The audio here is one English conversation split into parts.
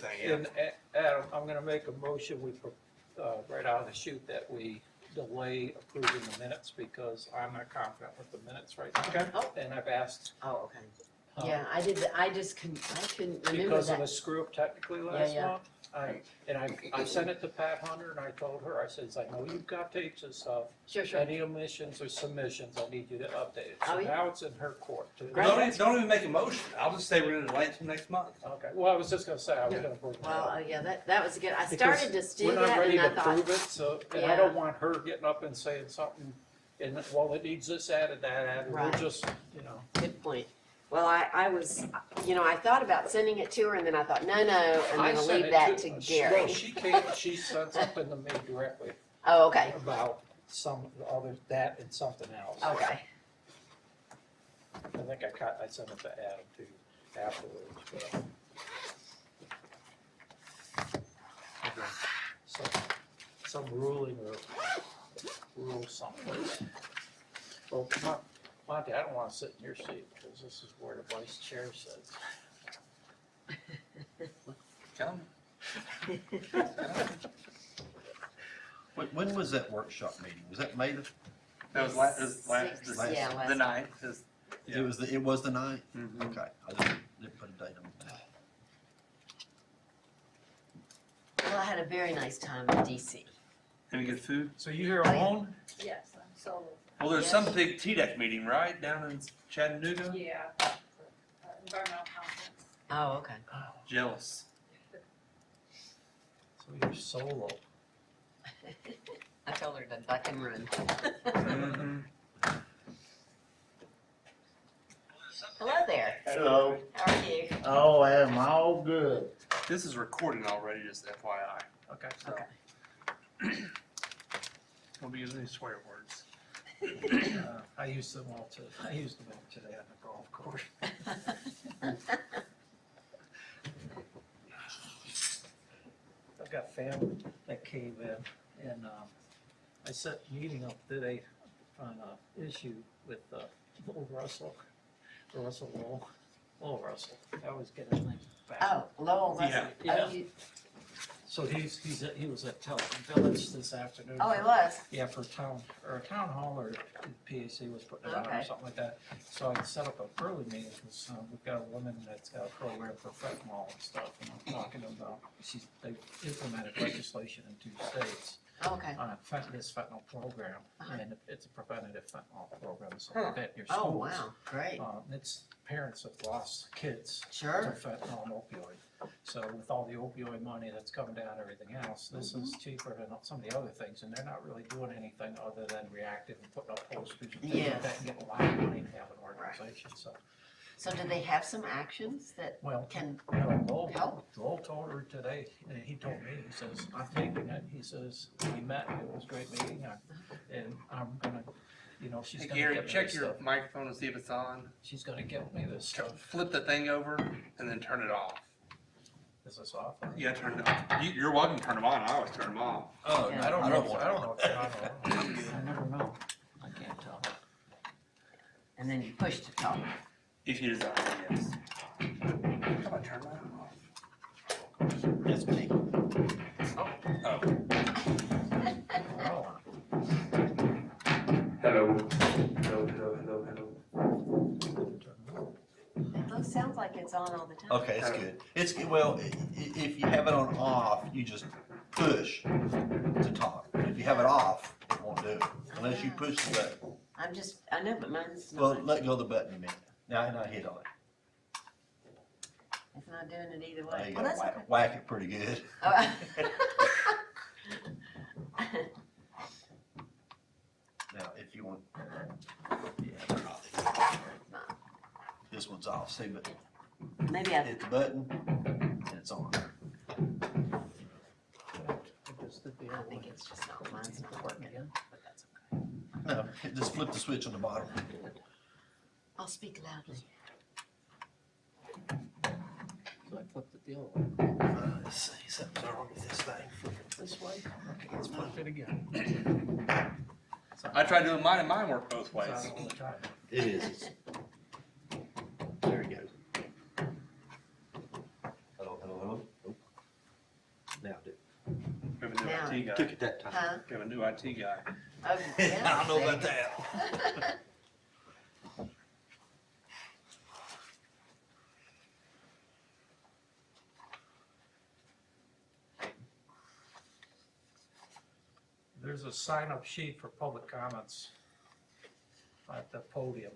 everything, yeah. And Adam, I'm gonna make a motion, right out of the chute, that we delay approving the minutes because I'm not confident with the minutes right now. Okay. Oh. And I've asked. Oh, okay. Yeah, I did, I couldn't remember Because of a that. screw up technically last yeah. month. I sent it to Pat Hunter and I told her, I says, I know you've got tapes and stuff. Sure. Any omissions or submissions, I need you to update it. Oh, So yeah. now it's in her court. Great. Don't even make a motion. I'll just say we're gonna delay it until next month. Okay, well, I was just gonna say, I was Yeah. gonna bring that Well, up. yeah, that was good. I Because started to do We're not that ready and I to thought, prove it, so, and I Yeah. don't want her getting up and saying something, and, well, it needs this added, that added, we're Right. just, you know. good point. Well, I was, I thought about sending it to her and then I thought, no, I'm I gonna sent leave it that to Well, Gary. she sent something to me directly Oh, okay, about some other, that and something else. okay. I think I sent it to Adam too afterwards, but. Some ruling or rule something. Well, come on, Monty, I don't wanna sit in your seat, because this is where the vice chair sits. Tell me. When was that workshop meeting? Was that May the? That was last, Yeah, the last- ninth. Yeah. It was the ninth? Mhm. Okay, I didn't put a date on that. Well, I had a very nice time in DC. Any good food? So you here Oh, yeah. alone? Yes, I'm solo. Well, there's Yes. some big TDEC meeting, right, down in Chattanooga? Yeah, environmental conference. Oh, okay. Jealous. So you're solo. I told her to duck and run. Mhm. Hello there. Hello. How are you? Oh, I'm all good. This is recording already, just FYI. Okay. So. Okay. We'll be using these swear words. I used them all today on the golf course. I've got family that came in, and I set a meeting up today on a issue with Lowell Russell, Lowell Russell. I always get his name back. Oh, Lowell Russell. Yeah. Oh, you- So he was at Telephone Village this afternoon. oh, it was? Yeah, for a town hall, or PAC was putting it on or Okay. something like that. So I set up an early meeting, because we've got a woman that's got a program for fentanyl and stuff, and I'm talking about, they implemented legislation in 2 states Oh, okay. on this fentanyl program, and it's a preventative fentanyl program, so Huh. that your schools. Oh, wow, great. It's parents have lost kids to Sure. fentanyl and opioid. So with all the opioid money that's coming down and everything else, this is cheaper than some of the other things, and they're not really doing anything other than reactive and putting up posters and things Yeah. like that, and getting a lot of money to have an organization, so. So do they have some actions that Well, can, Lowell told her today, and he told me, he says, I'm taking it, he says, we met, it was a great meeting, and I'm gonna, she's Hey gonna Gary, get me check this your stuff. microphone and see if it's on. She's gonna get me this stuff. Flip the thing over and then turn it off. Is this off? Yeah, turn it off. You're welcome to turn them on. I always turn them off. Oh, Yeah. I don't I know, don't I don't know if they're on or off. I never know, I can't tell. and then you push to talk? If you desire, yes. How about turn mine off? That's me. Oh. Oh. Hello. Hello. It sounds like it's on all the time. Okay, it's good. If you have it on off, you just push to talk. If you have it off, it won't do it, unless you push the button. I know, but mine's Well, not, let go of the button a minute. Now hit on it. it's not doing it either Now way. you Well, gotta that's okay. whack it pretty good. Oh, Now, if you want, yeah, turn off. This one's off, see, but Maybe I, hit the button and it's on. I think it's just not, mine's not working, but that's okay. No, just flip the switch on the bottom. I'll speak loudly. So I flipped it the other way. Let's see, something's wrong with this thing. Flip it this way. Okay, let's flip it again. I tried doing mine and mine worked both It's ways. on all the time. It is. There we go. Hello. IT guy. Took it that time. Huh? We have a new IT guy. Oh, yeah, I don't know see? about that. There's a sign-up sheet for public comments at the podium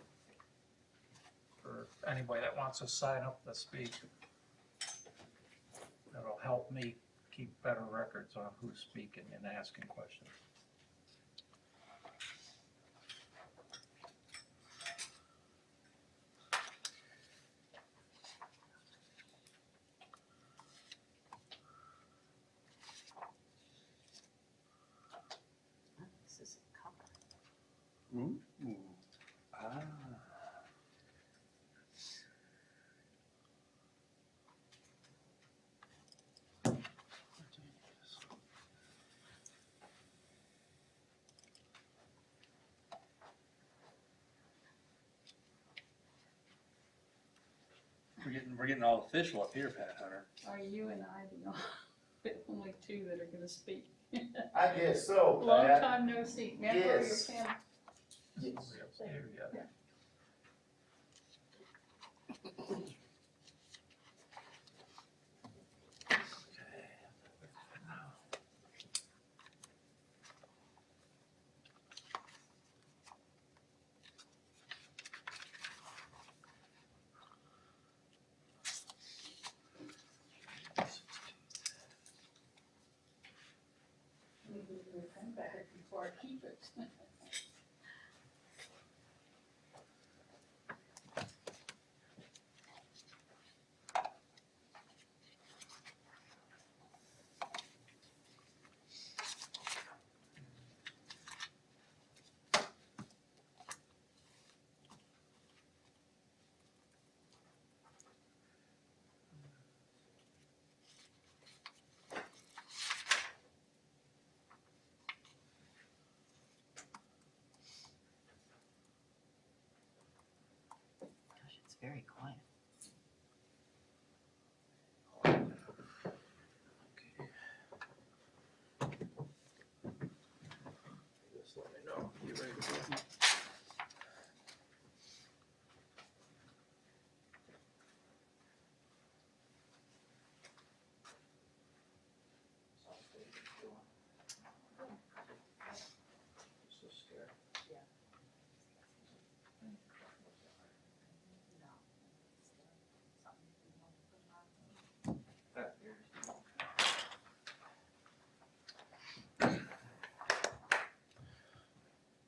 for anybody that wants to sign up to speak. That'll help me keep better records on who's speaking and asking questions. This is a cover. Ooh. Ah. We're getting all official up here, Pat Hunter. Are you and I the only two that are gonna speak? I guess so, Long Pat. time no see. May I borrow your Yes. pen? Yes. Here we go. Let me get your pen back before I keep it. Gosh, it's very quiet. Just let me know. You ready to go?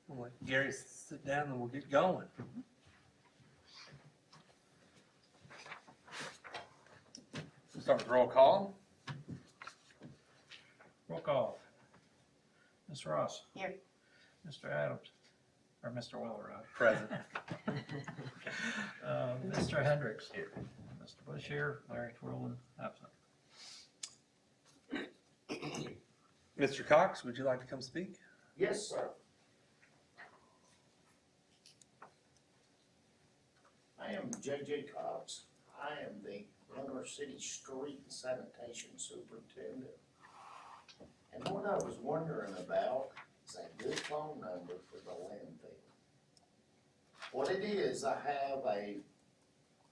We'll let Gary sit down and we'll get going. Start with roll call. Roll call. Ms. Ross. Here. Mr. Adams, or Mr. Weller. Present. Mr. Hendricks. Here. Mr. Bush here, Larry Twirlen, absent. Mr. Cox, would you like to come speak? Yes, sir. I am J.J. Cox. I am the Monroe City Street and Sanitation Superintendent. And what I was wondering about is a good phone number for the landfill. What it is, I have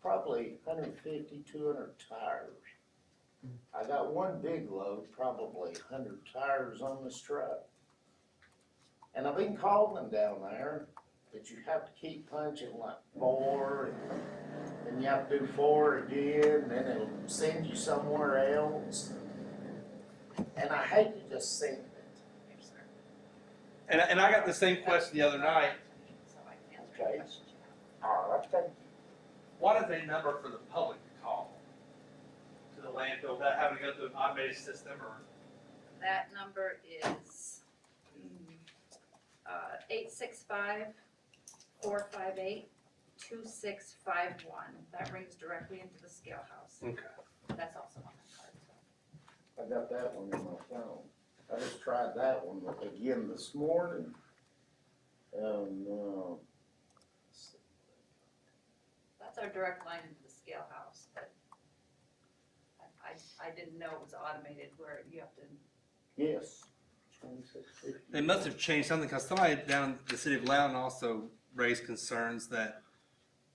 probably 150, 200 tires. I got one big load, probably 100 tires on this truck. And I've been calling them down there that you have to keep punching like 4, and then you have to do 4 again, and then it'll send you somewhere else. And I hate to just send it. And I got the same question the other night. Okay. All right, thank you. What is a number for the public to call to the landfill without having to go through an automated system or? That number is 865-458-2651. That rings directly into the scale house. Okay. That's also on the card. I got that one in my phone. I just tried that one again this morning. That's our direct line into the scale house, but I didn't know it was automated where you have to, Yes, 2650. They must have changed something, because somebody down in the city of Loudon also raised concerns that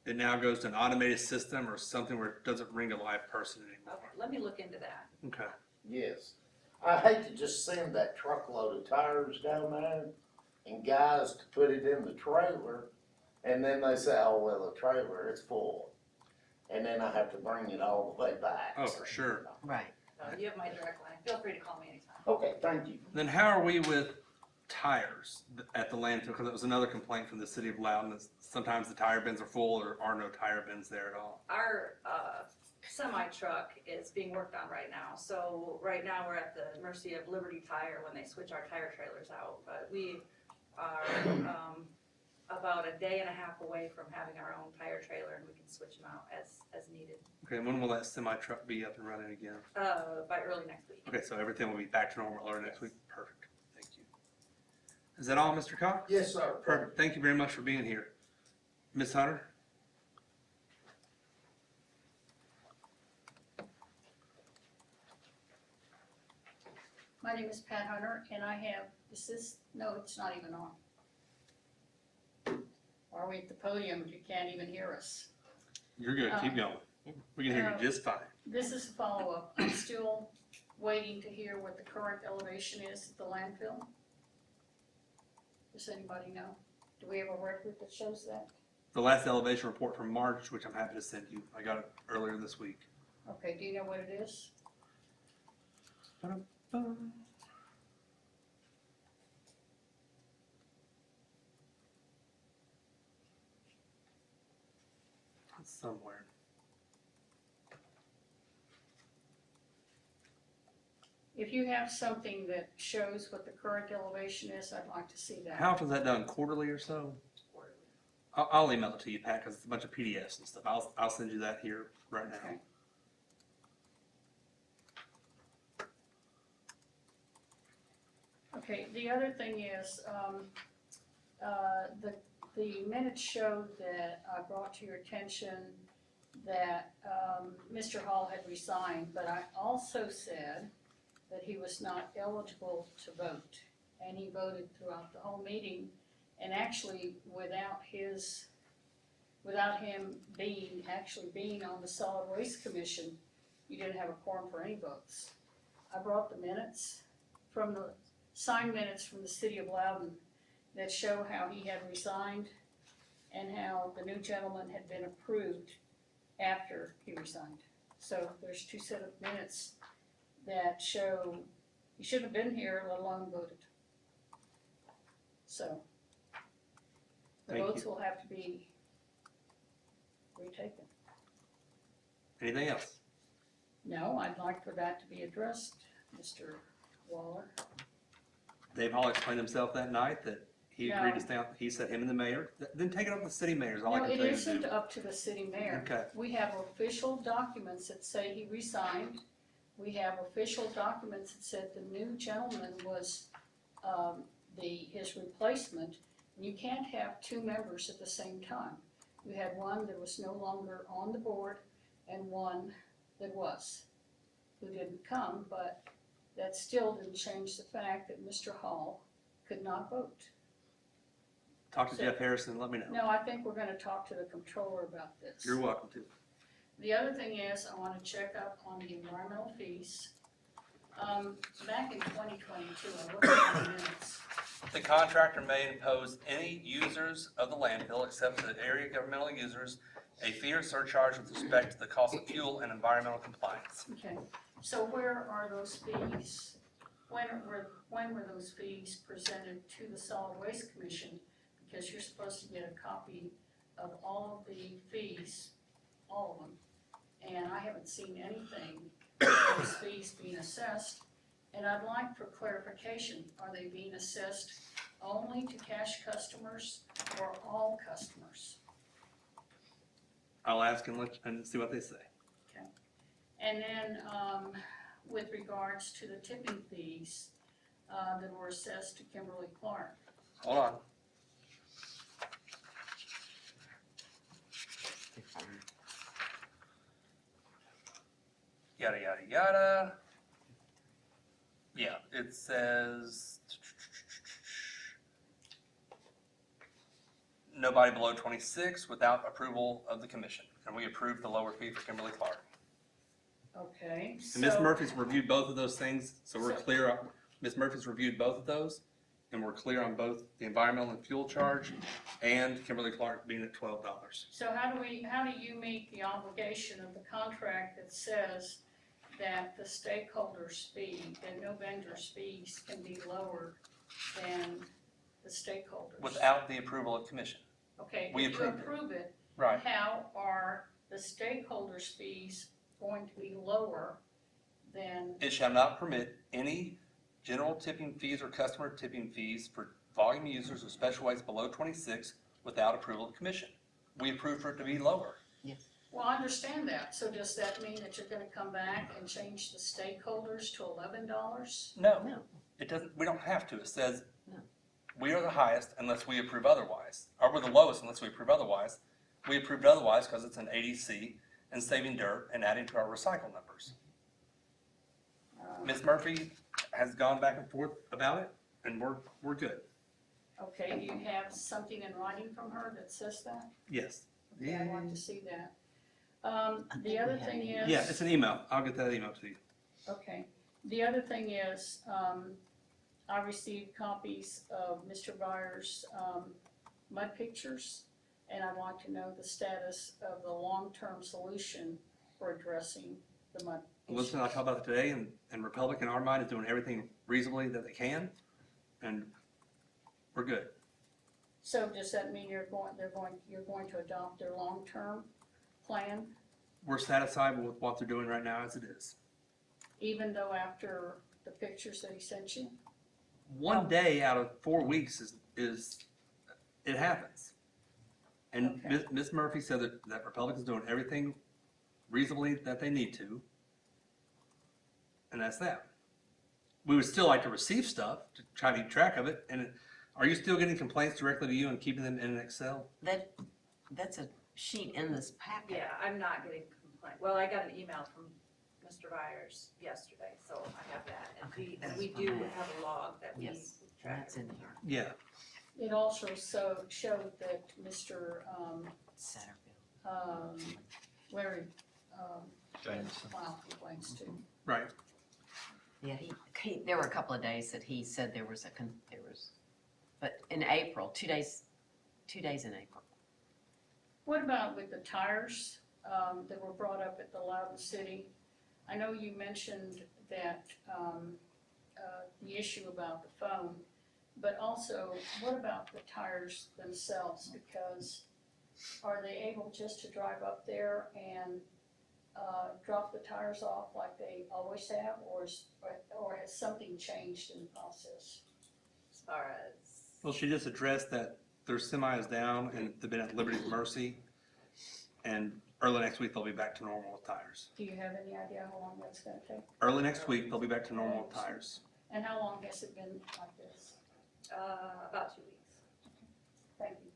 it now goes to an automated system or something where it doesn't ring a live person anymore. Okay, let me look into that. Okay. Yes. I hate to just send that truckload of tires down there and guys to put it in the trailer, and then they say, oh, well, the trailer is full. And then I have to bring it all the way back. Oh, for sure. Right. You have my direct line. Feel free to call me anytime. Okay, thank you. Then how are we with tires at the landfill? Because it was another complaint from the city of Loudon that sometimes the tire bins are full or are no tire bins there at all. Our semi truck is being worked on right now. So right now we're at the mercy of Liberty Tire when they switch our tire trailers out. But we are about a day and a half away from having our own tire trailer, and we can switch them out as needed Okay, and when will that semi truck be up and running again? by early next week. Okay, so everything will be back to normal early next week? Perfect, thank you. Is that all, Mr. Cox? Yes, sir. Perfect, thank you very much for being here. Ms. Hunter? My name is Pat Hunter, and I have, no, it's not even on. Are we at the podium, you can't even hear us? You're good, keep going. We can hear you just fine. This is a follow-up. I'm still waiting to hear what the current elevation is at the landfill. Does anybody know? Do we have a record that shows that? The last elevation report from March, which I'm happy to send you, I got it earlier this week. Okay, do you know what it is? Somewhere. If you have something that shows what the current elevation is, I'd like to see that. How often is that done? Quarterly or so? I'll email it to you, Pat, because it's a bunch of PDFs and stuff. I'll send you that here right now. Okay. Okay, the other thing is, the minutes showed that I brought to your attention that, Mr. Hall had resigned, but I also said that he was not eligible to vote. And he voted throughout the whole meeting, and actually without him being on the Solid Waste Commission, you didn't have a quorum for any votes. I brought the minutes from the signed minutes from the city of Loudon that show how he had resigned and how the new gentleman had been approved after he resigned. So there's two set of minutes that show he shouldn't have been here, let alone voted. So the Thank votes you. will have to be retaken. Anything else? No, I'd like for that to be addressed, Mr. Waller. Dave Hall explained himself that night that he agreed to No. stay on. He said him and the mayor. Then take it up with the city mayor is all No, I can it tell you to isn't do. up to the city mayor. Okay. We have official documents that say he resigned. We have official documents that said the new gentleman was, his replacement. You can't have two members at the same time. You had one that was no longer on the board and one that was, who didn't come, but that still didn't change the fact that Mr. Hall could not vote. Talk to So- Jeff Harrison and let me know. No, I think we're gonna talk to the comptroller about this. You're welcome to. The other thing is, I wanna check up on the environmental fees. Back in 2022, I looked at the minutes. The contractor may impose any users of the landfill, except the area governmental users, a fee or surcharge with respect to the cost of fuel and environmental compliance. Okay, so where are those fees? When were those fees presented to the Solid Waste Commission? Because you're supposed to get a copy of all of the fees, all of them. And I haven't seen anything, those fees being assessed. And I'd like for clarification, are they being assessed only to cash customers or all customers? I'll ask and see what they say. And then, with regards to the tipping fees, that were assessed to Kimberly Clark. Hold on. Yada, yada, yada. Yeah, it says nobody below 26 without approval of the commission. And we approved the lower fee for Kimberly Clark. Okay, And Ms. so, Murphy's reviewed both of those things, so we're So- clear on, Ms. Murphy's reviewed both of those, and we're clear on both the environmental and fuel charge and Kimberly Clark being at $12. so how do you meet the obligation of the contract that says that the stakeholders' fee, that no vendor's fees can be lower than the stakeholders? Without the approval of commission. Okay, we if you approved it. approve it, Right. how are the stakeholders' fees going to be lower than, It shall not permit any general tipping fees or customer tipping fees for volume users of special waste below 26 without approval of commission. We approved for it to be lower. well, I understand that, so does that mean that you're gonna come back and change the stakeholders to $11? No, No. it doesn't, we don't have to. It says No. we are the highest unless we approve otherwise, or we're the lowest unless we approve otherwise. We approved otherwise because it's an ADC and saving dirt and adding to our recycle numbers. Ms. Murphy has gone back and forth about it, and we're good. Okay, do you have something in writing from her that says that? Yes. Okay, I'd like to see that. The other thing is. Yeah, it's an email. I'll get that email to you. Okay, the other thing is, I received copies of Mr. Byers' mud pictures, and I'd like to know the status of the long-term solution for addressing the mud issue. Listen, I talked about it today, and Republic in our mind is doing everything reasonably that they can, and we're good. So does that mean you're going to adopt their long-term plan, We're satisfied with what they're doing right now as it is. even though after the pictures that he sent you? One day out of 4 weeks is it happens. And Okay. Ms. Murphy said that Republic is doing everything reasonably that they need to. And that's that. We would still like to receive stuff to try to keep track of it. And are you still getting complaints directly to you and keeping them in an Excel? That's a sheet in this packet. Yeah, I'm not getting complaint. Well, I got an email from Mr. Byers yesterday, so I have that. And Okay, that's we do fine. have a log that we Yes, track. that's in here. Yeah. It also showed that Mr. Satterfield. Larry, Jameson. filed complaints too. Right. Yeah, there were a couple of days that he said there was, but in April, 2 days in April. What about with the tires, that were brought up at the Loudon City? I know you mentioned that, the issue about the phone, but also, what about the tires themselves? Because are they able just to drive up there and, drop the tires off like they always have, or has something changed in the process? As far as, Well, she just addressed that their semi is down and they've been at Liberty's mercy. And early next week, they'll be back to normal with tires. Do you have any idea how long that's gonna take? Early next week, they'll be back to normal with tires. And how long has it been like this? about 2 weeks. Thank you.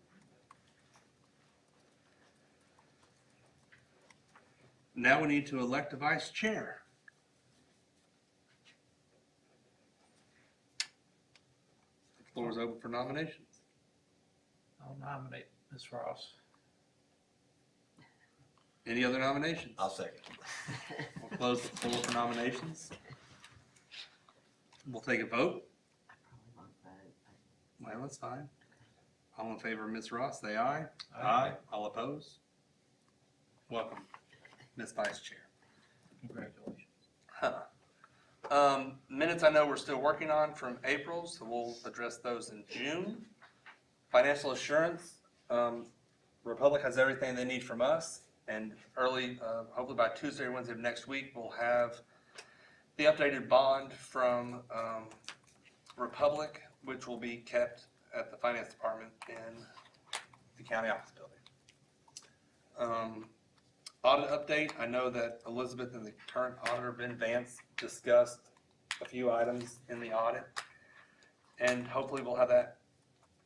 Now we need to elect a vice chair. The floor is open for nominations. I'll nominate Ms. Ross. Any other nominations? I'll second. We'll close the floor for nominations. We'll take a vote. I probably won't vote. Well, that's fine. All in favor of Ms. Ross, say aye. Aye. All opposed? Welcome, Ms. Vice Chair. Congratulations. Minutes I know we're still working on from April, so we'll address those in June. Financial assurance, Republic has everything they need from us, and early, hopefully by Tuesday or Wednesday of next week, we'll have the updated bond from Republic, which will be kept at the Finance Department in the county office building. Audit update, I know that Elizabeth and the current auditor, Ben Vance, discussed a few items in the audit. And hopefully we'll have that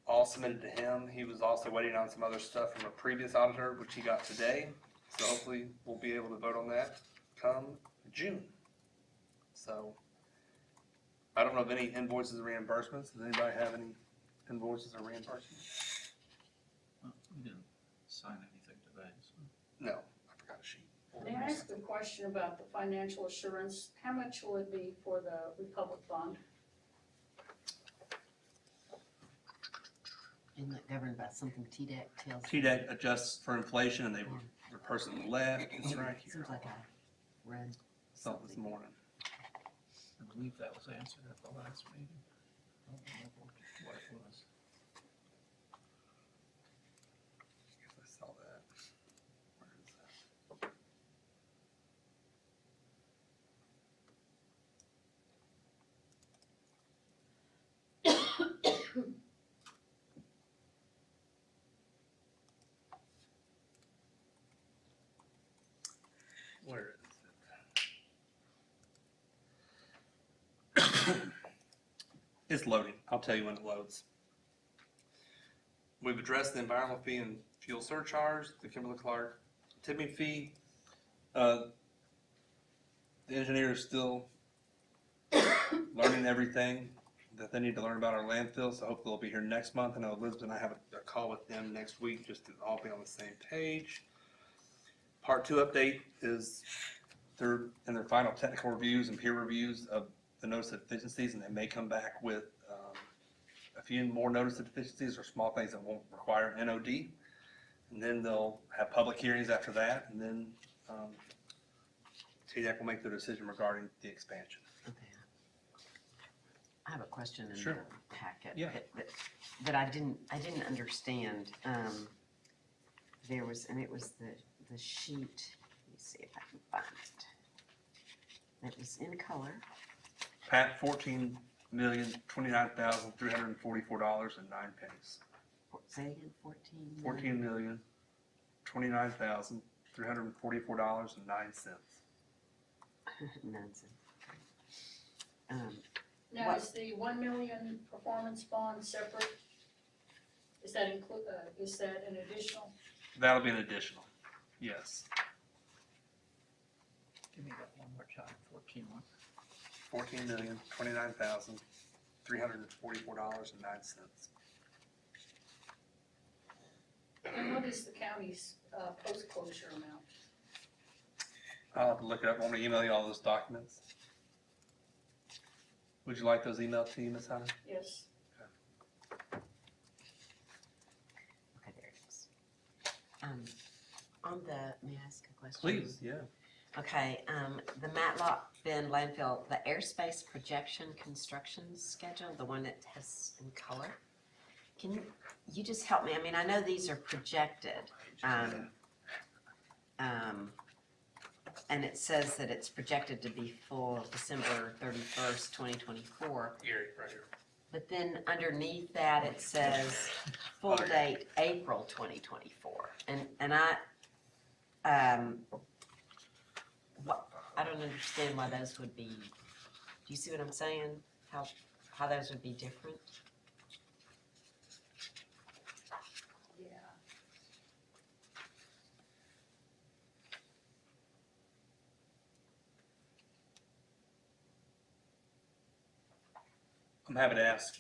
all submitted to him. He was also waiting on some other stuff from a previous auditor, which he got today. So hopefully we'll be able to vote on that come June. So I don't know of any invoices or reimbursements. Does anybody have any invoices or reimbursements? We didn't sign anything today, so. No, I forgot a sheet. May I ask a question about the financial assurance? How much will it be for the Republic Fund? Isn't that governed by something TDEC tells? TDEC adjusts for inflation and the person left, it's right here. Seems like I read So this something. morning. I believe that was answered at the last meeting. I don't remember what it was. Guess I saw that. Where is that? Where is it? It's loading. I'll tell you when it loads. We've addressed the environmental fee and fuel surcharge, the Kimberly-Clark tipping fee. The engineer is still learning everything that they need to learn about our landfill, so hopefully they'll be here next month. I know Elizabeth and I have a call with them next week just to all be on the same page. Part 2 update is they're in their final technical reviews and peer reviews of the notice of deficiencies, and they may come back with a few more notice of deficiencies or small things that won't require NOD. And then they'll have public hearings after that, and then TDEC will make their decision regarding the expansion. Okay. I have a question in Sure. the packet. Yeah. That I didn't understand. There was, and it was the sheet, let me see if I can find it. It was in color. Pat, $14,029,344.09. Say it again, $14,029,344.09. Nonsense. Now, What- is the 1 million performance bond separate? Is that is that an additional? That'll be an additional, yes. Give me that one more time, 14 one. $14,029,344.09. And what is the county's post-closure amount? I'll have to look it up. Want me to email you all those documents? Would you like those emailed to you, Ms. Hunter? Yes. Okay, there it is. On the, may I ask a question? Please, yeah. Okay, the Matlock Bend landfill, the airspace projection construction schedule, the one that has in color. Can you just help me? I mean, I know these are projected. And it says that it's projected to be full December 31st, 2024. Gary, right here. But then underneath that, it says full date April 2024. And I don't understand why those would be, do you see what I'm saying? How those would be different? Yeah. I'm happy to ask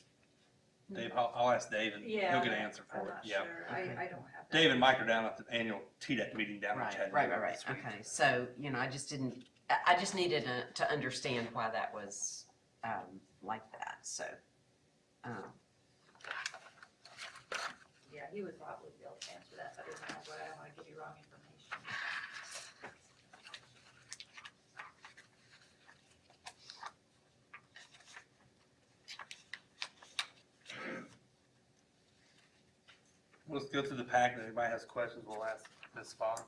Dave. I'll ask Dave and he'll get an answer for I'm it. not Yeah. sure. I don't have that. Dave and Mike are down at the annual TDEC meeting down in Right, Chattanooga right. this week. Okay, so, I just needed to understand why that was, like that, so. Yeah, he would probably be able to answer that better than I would. I don't wanna give you wrong information. Let's go through the pack. If anybody has questions, we'll ask Ms. Fox.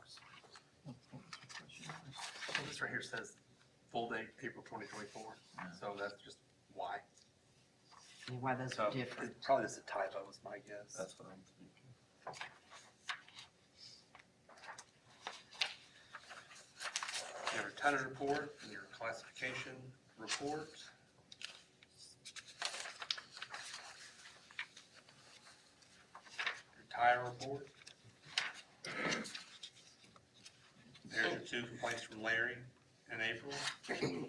What was the question? Well, this right here says full date April 2024, so that's just why. Why those So are different. it's probably just a typo, is my guess. That's what I'm thinking. Your tonnage report and your classification report. Your tire report. There's your 2 complaints from Larry. in April.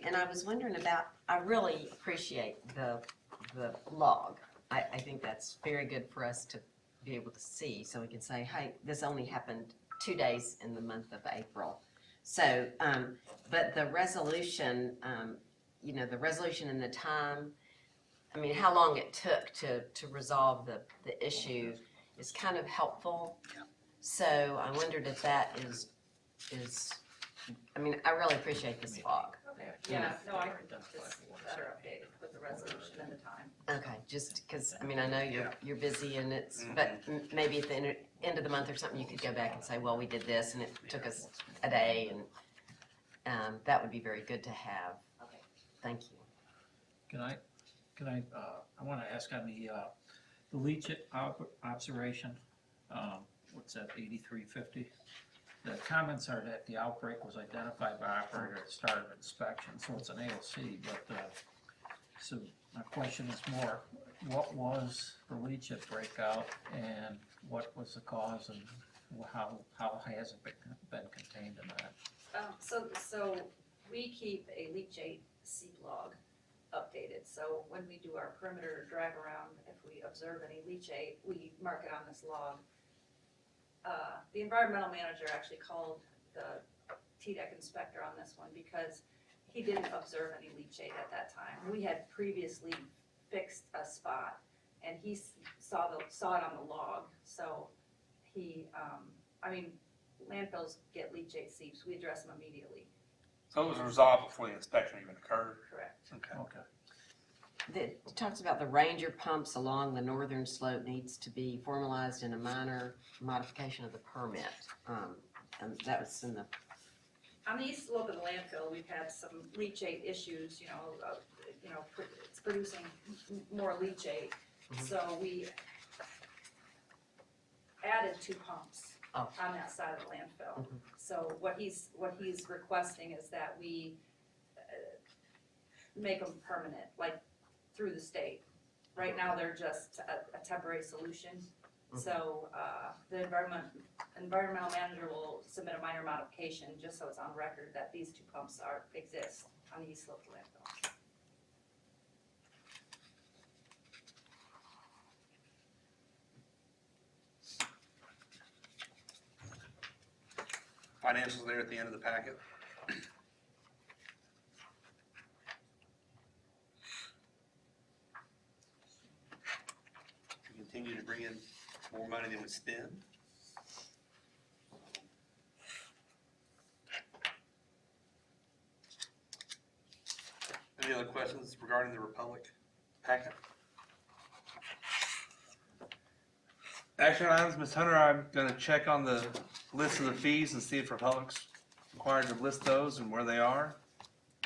And I was wondering about, I really appreciate the log. I think that's very good for us to be able to see, so we can say, hey, this only happened 2 days in the month of April. So, but the resolution, you know, the resolution and the time, I mean, how long it took to resolve the issue is kind of helpful. So I wondered if that is, I mean, I really appreciate this log. Okay, yeah, no, I could just better updated with the resolution and the time. Okay, just because, I mean, I know you're busy and it's, but maybe at the end of the month or something, you could go back and say, well, we did this and it took us a day, and that would be very good to have. Okay. Thank you. I want to ask on the leach observation, what's that, 8350? The comments are that the outbreak was identified by operator at start of inspection, so it's an AOC, but, so my question is more, what was the leachate breakout and what was the cause and how has it been contained in that? So we keep a leachate seep log updated, so when we do our perimeter drive around, if we observe any leachate, we mark it on this log. The environmental manager actually called the TDEC inspector on this one because he didn't observe any leachate at that time. We had previously fixed a spot and he saw it on the log, so he, I mean, landfills get leachate seeps, we address them immediately. So it was resolved before the inspection even occurred? Correct. Okay. Okay. It talks about the Ranger pumps along the northern slope needs to be formalized in a minor modification of the permit. And that was in the, On the east slope of the landfill, we've had some leachate issues, it's producing more leachate. So we added 2 pumps Oh. on that side of the landfill. Mhm. So what he's requesting is that we make them permanent, like through the state. Right now, they're just a temporary solution. So the environmental manager will submit a minor modification, just so it's on record that these 2 pumps exist on the east slope of the landfill. Financials there at the end of the packet. We continue to bring in more money than we spend. Any other questions regarding the Republic packet? Action items, Ms. Hunter, I'm gonna check on the list of the fees and see if Republic's required to list those and where they are.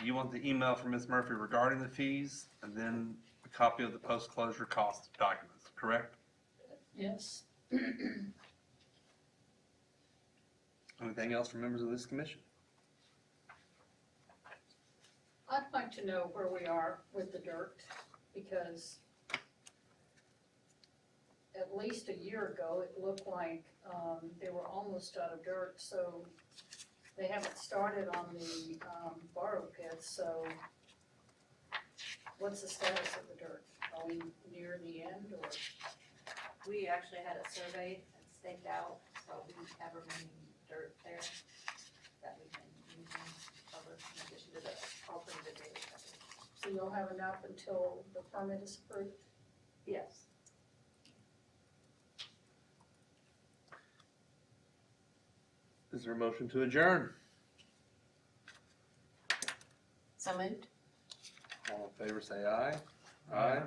You want the email from Ms. Murphy regarding the fees and then a copy of the post-closure cost documents, correct? Yes. Anything else from members of this commission? I'd like to know where we are with the dirt, because at least a year ago, it looked like they were almost out of dirt, so they haven't started on the borrow pits, so what's the status of the dirt? Are we near the end, or? We actually had it surveyed and staked out, so we have remaining dirt there that we can use and cover in addition to the alternative daily coverage. So you'll have enough until the permit is approved? Yes. Is there a motion to adjourn? so moved? All in favor, say aye. Aye.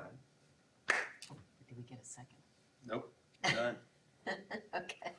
Did we get a second? Nope, done. Okay.